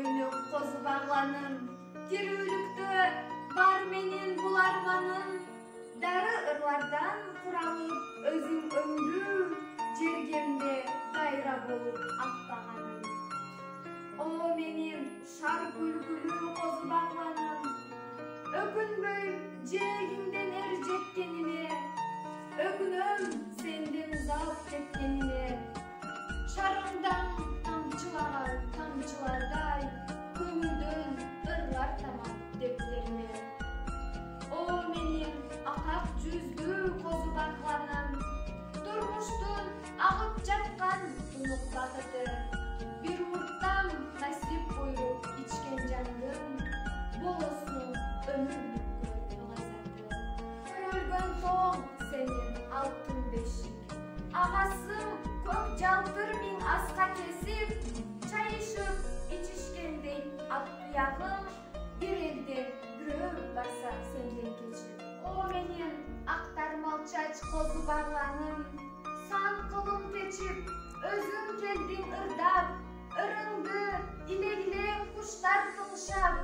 көйнөк козу багланым, тирүүлүктө бар менин бул арманым. Дары ырлардан куралып өзүң өңдүү, жергемде кайра болуп акпаганым. О менин шар күлгүлүү козу багланым, өкүнбөй жээгиңден эр жеткенине, өкүнөм сенден залып кеткенине. Шарыңдан тамчылаган тамчылардай, көңүлдөн ырлар тамам дептерине. О менин акак жүздүү козу багланым, турмуштун агып жаткан тунук бакыты, бир урттан насип буйруп ичкен жандын, болосуң өмүрлүккө лаззаты. Көрөлгөн соң сенин алтын бешик, агасың көк жалтыр миң аска кесип, чайышып ичишкендей ак туягың, бир элден бирөө барса сенден кечип. О менин актармал чач козу багланым, сан кылым кечип, өзүң келдиң ырдап, ырыңды илек-илек куштар кылышап,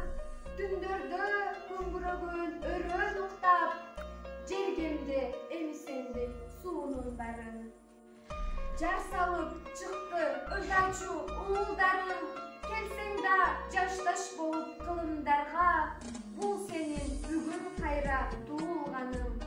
түндөрдө көңгүрөгөн өрөөн уктап, жергемде эми сендей суунун барын. Жар салып чыкты ырдачу уулдарым, келсең да жашташ болуп кылымдарга, бул сенин бүгүн кайра туулганың.